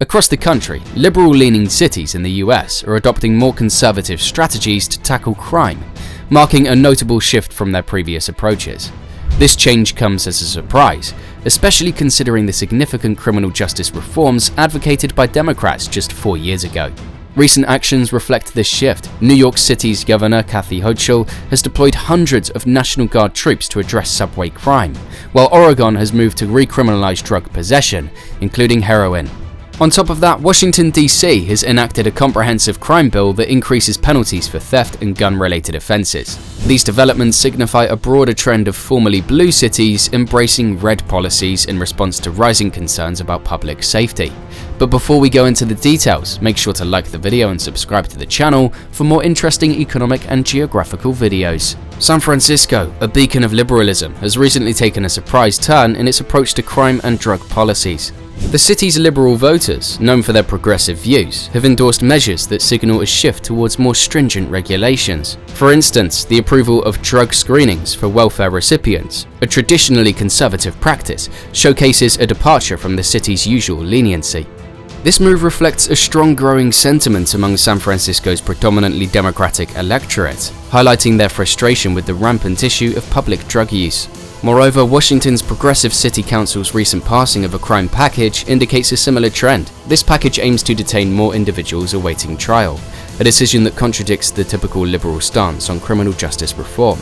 Across the country, liberal-leaning cities in the US are adopting more conservative strategies to tackle crime, marking a notable shift from their previous approaches. This change comes as a surprise, especially considering the significant criminal justice reforms advocated by Democrats just 4 years ago. Recent actions reflect this shift. New York City's Governor Kathy Hochul has deployed hundreds of National Guard troops to address subway crime, while Oregon has moved to recriminalize drug possession, including heroin. On top of that, Washington, D.C. has enacted a comprehensive crime bill that increases penalties for theft and gun-related offenses. These developments signify a broader trend of formerly blue cities embracing red policies in response to rising concerns about public safety. But before we go into the details, make sure to like the video and subscribe to the channel for more interesting economic and geographical videos. San Francisco, a beacon of liberalism, has recently taken a surprise turn in its approach to crime and drug policies. The city's liberal voters, known for their progressive views, have endorsed measures that signal a shift towards more stringent regulations. For instance, the approval of drug screenings for welfare recipients, a traditionally conservative practice, showcases a departure from the city's usual leniency. This move reflects a strong growing sentiment among San Francisco's predominantly Democratic electorate, highlighting their frustration with the rampant issue of public drug use. Moreover, Washington's Progressive City Council's recent passing of a crime package indicates a similar trend. This package aims to detain more individuals awaiting trial, a decision that contradicts the typical liberal stance on criminal justice reform.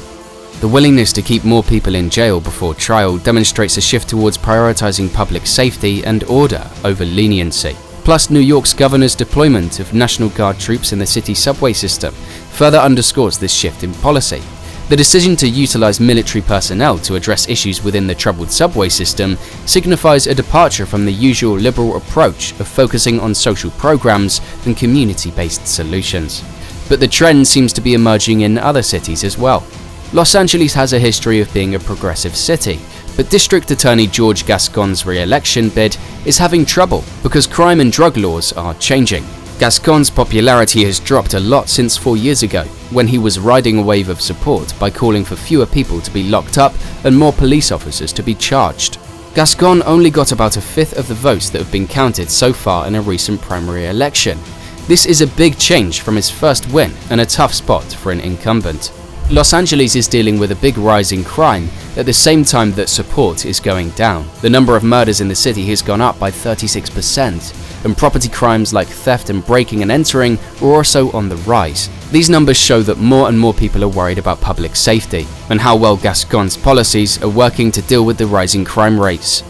The willingness to keep more people in jail before trial demonstrates a shift towards prioritizing public safety and order over leniency. Plus, New York's governor's deployment of National Guard troops in the city's subway system further underscores this shift in policy. The decision to utilize military personnel to address issues within the troubled subway system signifies a departure from the usual liberal approach of focusing on social programs and community-based solutions. But the trend seems to be emerging in other cities as well. Los Angeles has a history of being a progressive city, but District Attorney George Gascon's re-election bid is having trouble because crime and drug laws are changing. Gascon's popularity has dropped a lot since 4 years ago, when he was riding a wave of support by calling for fewer people to be locked up and more police officers to be charged. Gascon only got about a fifth of the votes that have been counted so far in a recent primary election. This is a big change from his first win and a tough spot for an incumbent. Los Angeles is dealing with a big rise in crime at the same time that support is going down. The number of murders in the city has gone up by 36%. And property crimes like theft and breaking and entering are also on the rise. These numbers show that more and more people are worried about public safety and how well Gascon's policies are working to deal with the rising crime rates.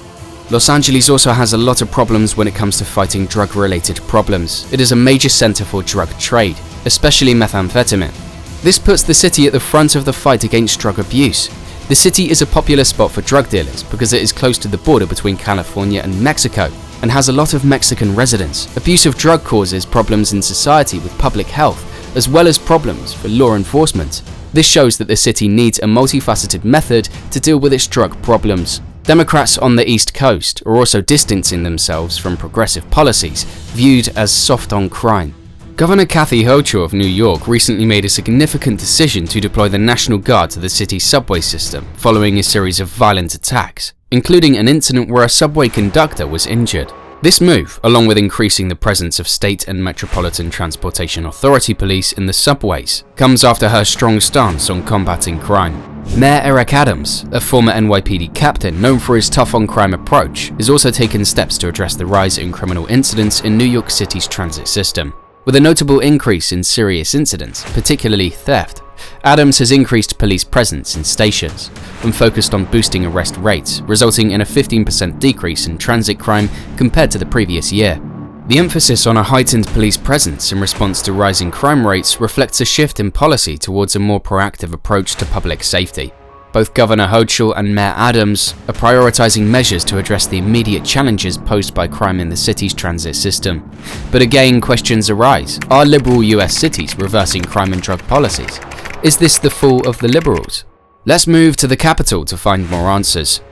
Los Angeles also has a lot of problems when it comes to fighting drug-related problems. It is a major center for drug trade, especially methamphetamine. This puts the city at the front of the fight against drug abuse. The city is a popular spot for drug dealers because it is close to the border between California and Mexico, and has a lot of Mexican residents. Abuse of drug causes problems in society with public health, as well as problems for law enforcement. This shows that the city needs a multifaceted method to deal with its drug problems. Democrats on the East Coast are also distancing themselves from progressive policies viewed as soft on crime. Governor Kathy Hochul of New York recently made a significant decision to deploy the National Guard to the city's subway system following a series of violent attacks, including an incident where a subway conductor was injured. This move, along with increasing the presence of state and Metropolitan Transportation Authority police in the subways, comes after her strong stance on combating crime. Mayor Eric Adams, a former NYPD captain known for his tough-on-crime approach, has also taken steps to address the rise in criminal incidents in New York City's transit system. With a notable increase in serious incidents, particularly theft, Adams has increased police presence in stations and focused on boosting arrest rates, resulting in a 15% decrease in transit crime compared to the previous year. The emphasis on a heightened police presence in response to rising crime rates reflects a shift in policy towards a more proactive approach to public safety. Both Governor Hochul and Mayor Adams are prioritizing measures to address the immediate challenges posed by crime in the city's transit system. But again, questions arise. Are liberal US cities reversing crime and drug policies? Is this the fall of the liberals? Let's move to the capital to find more answers.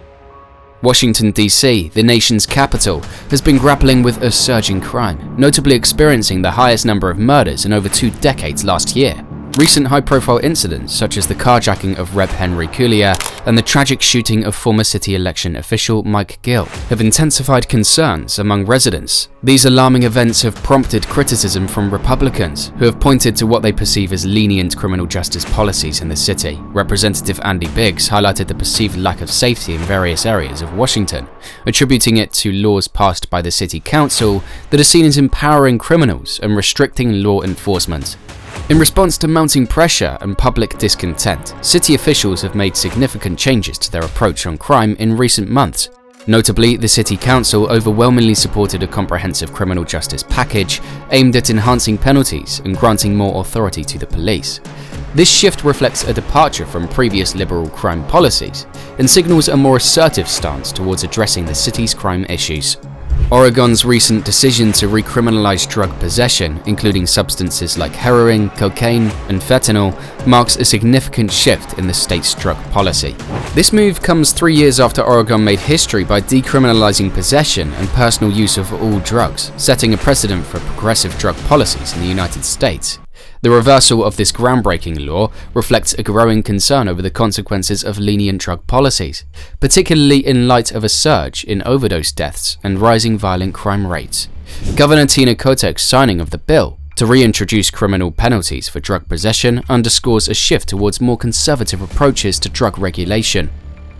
Washington, D.C., the nation's capital, has been grappling with a surge in crime, notably experiencing the highest number of murders in over 2 decades last year. Recent high-profile incidents, such as the carjacking of Rep. Henry Collier and the tragic shooting of former city election official Mike Gill, have intensified concerns among residents. These alarming events have prompted criticism from Republicans, who have pointed to what they perceive as lenient criminal justice policies in the city. Representative Andy Biggs highlighted the perceived lack of safety in various areas of Washington, attributing it to laws passed by the city council that are seen as empowering criminals and restricting law enforcement. In response to mounting pressure and public discontent, city officials have made significant changes to their approach on crime in recent months. Notably, the City Council overwhelmingly supported a comprehensive criminal justice package aimed at enhancing penalties and granting more authority to the police. This shift reflects a departure from previous liberal crime policies and signals a more assertive stance towards addressing the city's crime issues. Oregon's recent decision to recriminalize drug possession, including substances like heroin, cocaine, and fentanyl, marks a significant shift in the state's drug policy. This move comes 3 years after Oregon made history by decriminalizing possession and personal use of all drugs, setting a precedent for progressive drug policies in the United States. The reversal of this groundbreaking law reflects a growing concern over the consequences of lenient drug policies, particularly in light of a surge in overdose deaths and rising violent crime rates. Governor Tina Kotek's signing of the bill to reintroduce criminal penalties for drug possession underscores a shift towards more conservative approaches to drug regulation.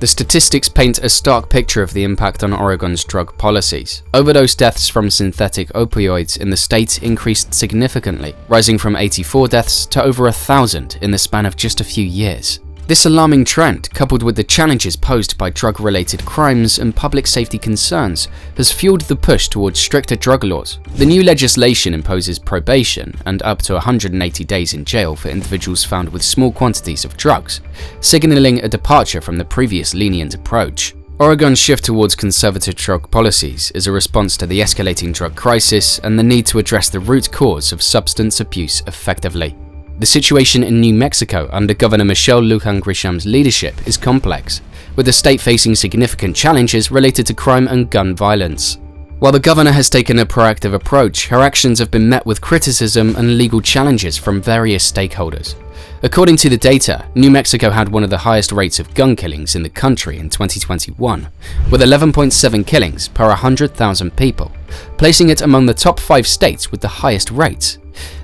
The statistics paint a stark picture of the impact on Oregon's drug policies. Overdose deaths from synthetic opioids in the state increased significantly, rising from 84 deaths to over 1,000 in the span of just a few years. This alarming trend, coupled with the challenges posed by drug-related crimes and public safety concerns, has fueled the push towards stricter drug laws. The new legislation imposes probation and up to 180 days in jail for individuals found with small quantities of drugs, signaling a departure from the previous lenient approach. Oregon's shift towards conservative drug policies is a response to the escalating drug crisis and the need to address the root cause of substance abuse effectively. The situation in New Mexico under Governor Michelle Lujan Grisham's leadership is complex, with the state facing significant challenges related to crime and gun violence. While the governor has taken a proactive approach, her actions have been met with criticism and legal challenges from various stakeholders. According to the data, New Mexico had one of the highest rates of gun killings in the country in 2021, with 11.7 killings per 100,000 people, placing it among the top 5 states with the highest rates.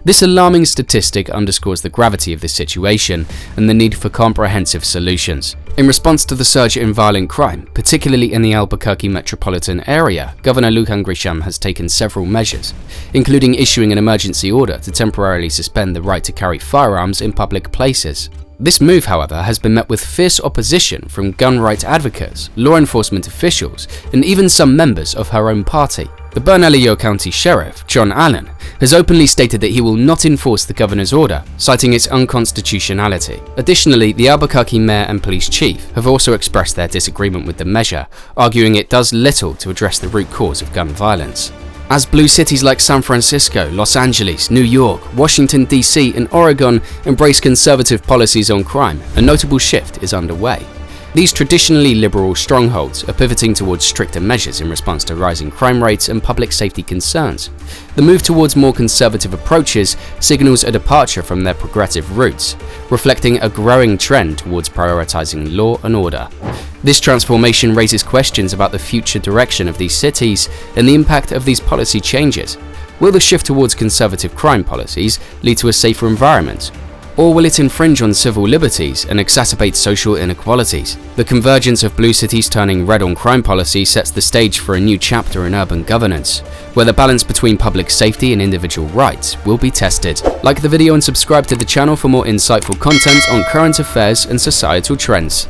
This alarming statistic underscores the gravity of the situation and the need for comprehensive solutions. In response to the surge in violent crime, particularly in the Albuquerque metropolitan area, Governor Lujan Grisham has taken several measures, including issuing an emergency order to temporarily suspend the right to carry firearms in public places. This move, however, has been met with fierce opposition from gun rights advocates, law enforcement officials, and even some members of her own party. The Bernalillo County Sheriff, John Allen, has openly stated that he will not enforce the governor's order, citing its unconstitutionality. Additionally, the Albuquerque mayor and police chief have also expressed their disagreement with the measure, arguing it does little to address the root cause of gun violence. As blue cities like San Francisco, Los Angeles, New York, Washington, D.C., and Oregon embrace conservative policies on crime, a notable shift is underway. These traditionally liberal strongholds are pivoting towards stricter measures in response to rising crime rates and public safety concerns. The move towards more conservative approaches signals a departure from their progressive roots, reflecting a growing trend towards prioritizing law and order. This transformation raises questions about the future direction of these cities and the impact of these policy changes. Will the shift towards conservative crime policies lead to a safer environment? Or will it infringe on civil liberties and exacerbate social inequalities? The convergence of blue cities turning red on crime policy sets the stage for a new chapter in urban governance, where the balance between public safety and individual rights will be tested. Like the video and subscribe to the channel for more insightful content on current affairs and societal trends.